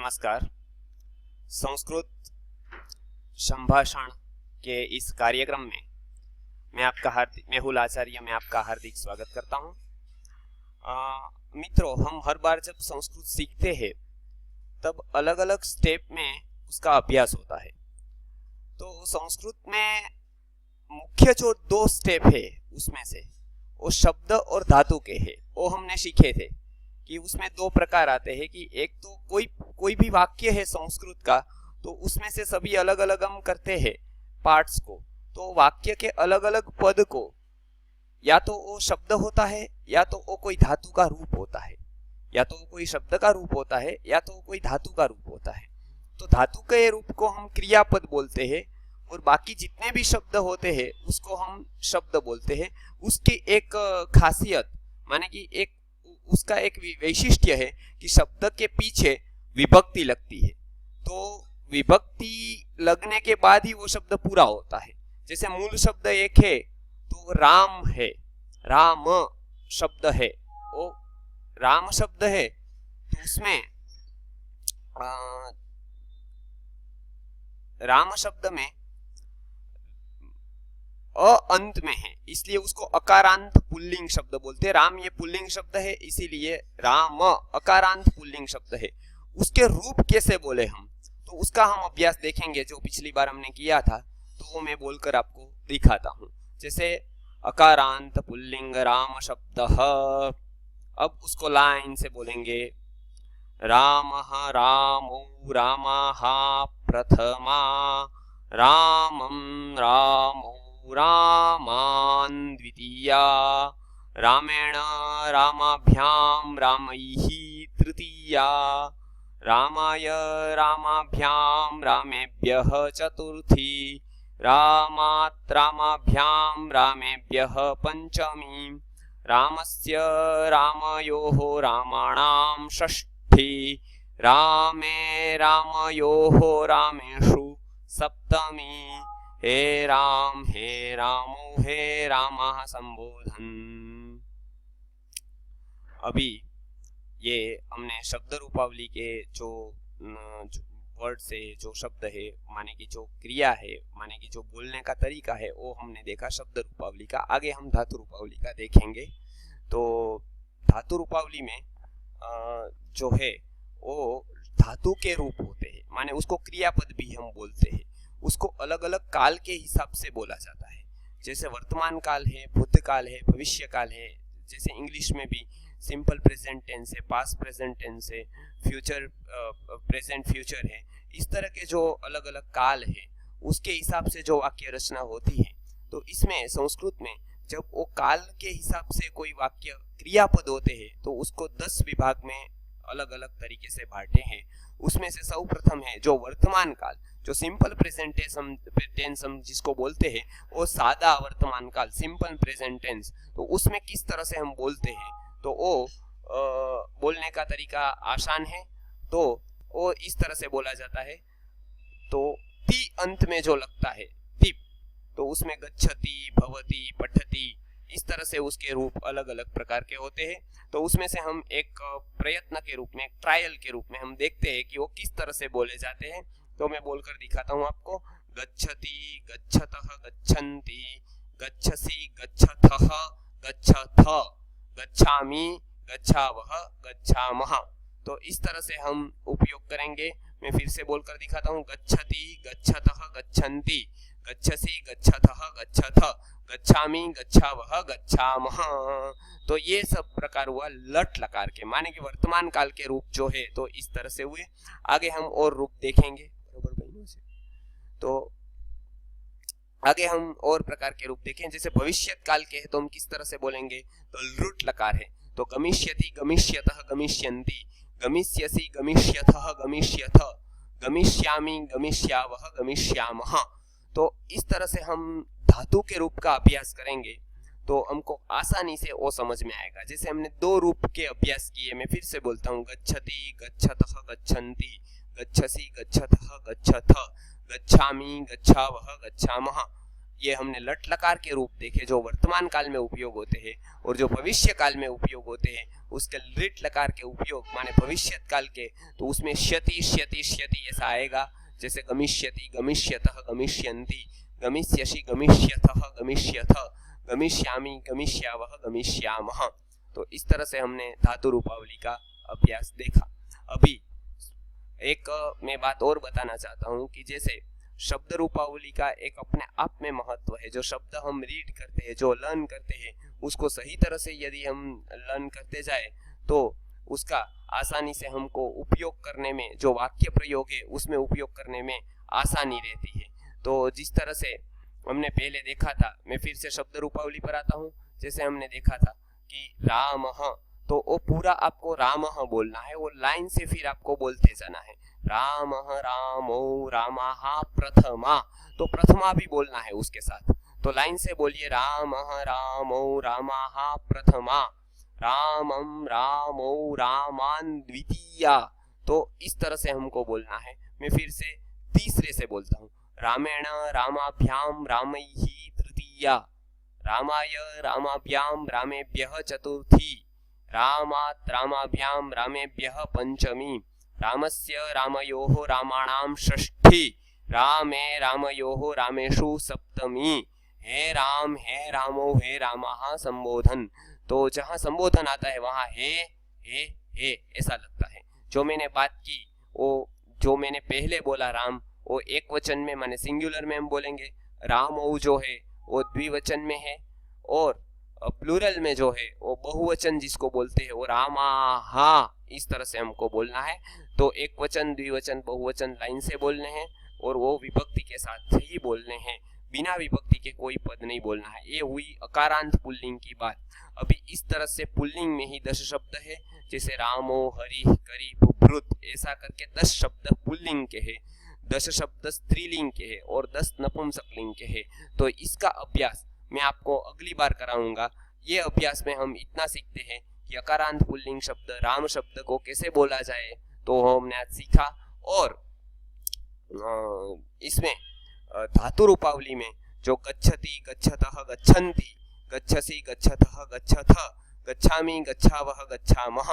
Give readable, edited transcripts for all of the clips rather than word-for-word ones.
नमस्कार। संस्कृत संभाषण के इस कार्यक्रम में मेहुल आचार्य मैं आपका हार्दिक स्वागत करता हूं। मित्रों, हम हर बार जब संस्कृत सीखते हैं तब अलग अलग स्टेप में उसका अभ्यास होता है। तो संस्कृत में मुख्य जो दो स्टेप है उसमें से वो शब्द और धातु के हैं। वो हमने सीखे थे कि उसमें दो प्रकार आते हैं कि एक तो कोई भी वाक्य है संस्कृत का, तो उसमें से सभी अलग अलग हम करते हैं पार्ट्स को। तो वाक्य के अलग अलग पद को या तो वो शब्द होता है या तो वो कोई धातु का रूप होता है, या तो वो कोई शब्द का रूप होता है या तो वो कोई धातु का रूप होता है। तो धातु के रूप को हम क्रियापद बोलते हैं और बाकी जितने भी शब्द होते हैं उसको हम शब्द बोलते हैं। उसकी एक खासियत माने कि उसका एक वैशिष्ट्य है कि शब्द के पीछे विभक्ति लगती है। तो विभक्ति लगने के बाद ही वो शब्द पूरा होता है। जैसे मूल शब्द एक है तो राम है, राम शब्द है, वो राम शब्द है, तो उसमें राम शब्द में अंत में है, इसलिए उसको अकारांत पुल्लिंग शब्द बोलते हैं। राम ये पुल्लिंग शब्द है, इसीलिए राम अकारांत पुल्लिंग शब्द है। उसके रूप कैसे बोले हम, तो उसका हम अभ्यास देखेंगे जो पिछली बार हमने किया था, तो वो मैं बोलकर आपको दिखाता हूं। जैसे अकारांत पुल्लिंग राम शब्द, अब उसको लाइन से बोलेंगे। रामः रामौ रामाः प्रथमा, रामं रामौ रामान् द्वितीया, रामेण रामाभ्यां रामैः तृतीया, रामाय रामाभ्यां रामेभ्यः चतुर्थी, रामात् रामाभ्यां रामेभ्यः पंचमी, रामस्य रामयोः रामाणां षष्ठी, रामे रामयोः रामेषु सप्तमी, हे रामो हे रामः संबोधन। अभी ये हमने शब्द रूपावली के जो वर्ड से जो शब्द है माने कि जो क्रिया है माने कि जो बोलने का तरीका है वो हमने देखा शब्द रूपावली का। आगे हम धातु रूपावली का देखेंगे। तो धातु रूपावली में जो है वो धातु के रूप होते हैं, माने उसको क्रियापद भी हम बोलते हैं। उसको अलग अलग काल के हिसाब से बोला जाता है। जैसे वर्तमान काल है, भूतकाल है, भविष्य काल है। जैसे इंग्लिश में भी सिंपल प्रेजेंट टेंस है, पास्ट प्रेजेंट टेंस है, फ्यूचर प्रेजेंट फ्यूचर है। इस तरह के जो अलग अलग काल है उसके हिसाब से जो वाक्य रचना होती है। तो इसमें संस्कृत में जब वो काल के हिसाब से कोई वाक्य क्रियापद होते हैं तो उसको 10 विभाग में अलग अलग तरीके से बांटे हैं। उसमें से सर्वप्रथम है जो वर्तमान काल, जो सिंपल प्रेजेंट टेंस हम जिसको बोलते हैं, वो सादा वर्तमान काल सिंपल प्रेजेंट टेंस। तो उसमें किस तरह से हम बोलते हैं तो वो बोलने का तरीका आसान है। तो वो इस तरह से बोला जाता है। तो ती अंत में जो लगता है तिप, तो उसमें गच्छति, भवति, पठति, इस तरह से उसके रूप अलग अलग प्रकार के होते हैं। तो उसमें से हम एक प्रयत्न के रूप में, एक ट्रायल के रूप में हम देखते हैं कि वो किस तरह से बोले जाते हैं। तो मैं बोलकर दिखाता हूं आपको। गच्छति, गच्छतः, गच्छन्ति, गच्छसि, गच्छथः, गच्छथ, गच्छामि, गच्छावः, गच्छामः। तो इस तरह से हम उपयोग करेंगे। मैं फिर से बोलकर दिखाता हूं। गच्छति, गच्छतः, गच्छन्ति, गच्छसि, गच्छथः, गच्छथ, गच्छामि, गच्छावः, गच्छामः। तो ये सब प्रकार हुआ लट लकार के, माने कि वर्तमान काल के रूप जो है तो इस तरह से हुए। आगे हम और रूप देखेंगे बराबर बहनों से। तो आगे हम और प्रकार के रूप देखें। जैसे भविष्य काल के है तो हम किस तरह से बोलेंगे, तो लृट लकार है। तो गमिष्यति, गमिष्यतः, गमिष्यन्ति, गमिष्यसि, गमिष्यथः, गमिष्यथ, गमिष्यामि, गमिष्यावः, गमिष्यामः। तो इस तरह से हम धातु के रूप का अभ्यास करेंगे तो हमको आसानी से वो समझ में आएगा। जैसे हमने 2 रूप के अभ्यास किए, मैं फिर से बोलता हूँ। गच्छति, गच्छतः, गच्छन्ति, गच्छसि, गच्छथः, गच्छथ, गच्छामि, गच्छावः, गच्छामः। ये हमने लट लकार के रूप देखे जो वर्तमान काल में उपयोग होते हैं, और जो भविष्य काल में उपयोग होते हैं उसके लिट लकार के उपयोग माने भविष्य काल के, तो उसमें श्यति श्यति श्यति ऐसा आएगा, जैसे गमिष्यति गमिष्यतः गमिष्यन्ति गमिष्यसि गमिष्यथः गमिष्यथ गमिष्यामि गमिष्यावः गमिष्यामः। तो इस तरह से हमने धातु रूपावली का अभ्यास देखा। अभी एक मैं बात और बताना चाहता हूँ कि जैसे शब्द रूपावली का एक अपने आप में महत्व है। जो शब्द हम रीड करते हैं, जो लर्न करते हैं, उसको सही तरह से यदि हम लर्न करते जाए तो उसका आसानी से हमको उपयोग करने में, जो वाक्य प्रयोग है उसमें उपयोग करने में आसानी रहती है। तो जिस तरह से हमने पहले देखा था, मैं फिर से शब्द रूपावली पर आता हूँ। जैसे हमने देखा था कि रामः, तो वो पूरा आपको रामः बोलना है, वो लाइन से फिर आपको बोलते जाना है। रामः रामो रामाः प्रथमा, तो प्रथमा भी बोलना है उसके साथ। तो लाइन से बोलिए, रामः रामो रामाः प्रथमा, रामं रामो रामान द्वितीया। तो इस तरह से हमको बोलना है। मैं फिर से तीसरे से बोलता हूँ, रामेण रामाभ्याम रामैः तृतीया, रामाय रामाभ्याम रामेभ्यः चतुर्थी, रामात् रामाभ्याम रामेभ्यः पंचमी, रामस्य रामयोः रामाणां षष्ठी, रामे रामयोः रामेषु सप्तमी। हे रामो हे रामाः संबोधन। तो जहाँ संबोधन आता है वहाँ हे ऐसा लगता है। जो मैंने बात की, वो जो मैंने पहले बोला राम, वो एक वचन में माने सिंगुलर में हम बोलेंगे। रामो जो है वो द्विवचन में है, और प्लूरल में जो है वो बहुवचन जिसको बोलते हैं वो रामाहा, इस तरह से हमको बोलना है। तो एक वचन द्विवचन बहुवचन लाइन से बोलने हैं, और वो विभक्ति के साथ ही बोलने हैं, बिना विभक्ति के कोई पद नहीं बोलना है। ये हुई अकारांत पुल्लिंग की बात। अभी इस तरह से पुल्लिंग में ही 10 शब्द है, जैसे रामो हरि करी बुभृत, ऐसा करके 10 शब्द पुल्लिंग के है, 10 शब्द स्त्रीलिंग के है, और 10 नपुंसकलिंग के है। तो इसका अभ्यास मैं आपको अगली बार कराऊंगा। ये अभ्यास में हम इतना सीखते हैं कि अकारांत पुल्लिंग शब्द राम शब्द को कैसे बोला जाए, तो हमने आज सीखा। और इसमें धातु रूपावली में जो गच्छति गच्छतः गच्छन्ति गच्छसि गच्छतः गच्छथ गच्छामि गच्छावः गच्छामः,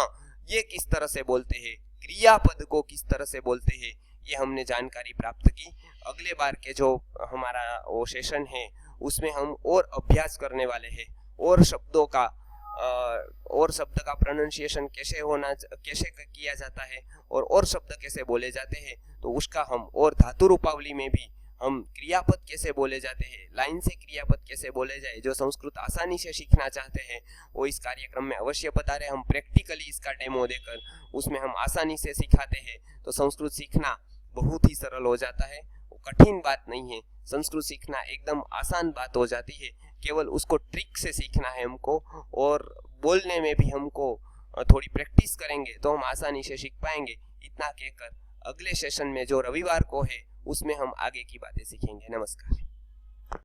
ये किस तरह से बोलते हैं, क्रियापद को किस तरह से बोलते हैं, ये हमने जानकारी प्राप्त की। अगले बार के जो हमारा वो सेशन है उसमें हम और अभ्यास करने वाले हैं, और शब्दों का और शब्द का प्रोनाउंसिएशन कैसे किया जाता है, और शब्द कैसे बोले जाते हैं, तो उसका हम, और धातु रूपावली में भी हम क्रियापद कैसे बोले जाते हैं, लाइन से क्रियापद कैसे बोले जाए, जो संस्कृत आसानी से सीखना चाहते हैं वो इस कार्यक्रम में अवश्य बता रहे। हम प्रैक्टिकली इसका डेमो देकर उसमें हम आसानी से सिखाते हैं, तो संस्कृत सीखना बहुत ही सरल हो जाता है। वो कठिन बात नहीं है, संस्कृत सीखना एकदम आसान बात हो जाती है। केवल उसको ट्रिक से सीखना है हमको, और बोलने में भी हमको थोड़ी प्रैक्टिस करेंगे तो हम आसानी से सीख पाएंगे। इतना कहकर अगले सेशन में जो रविवार को है उसमें हम आगे की बातें सीखेंगे। नमस्कार।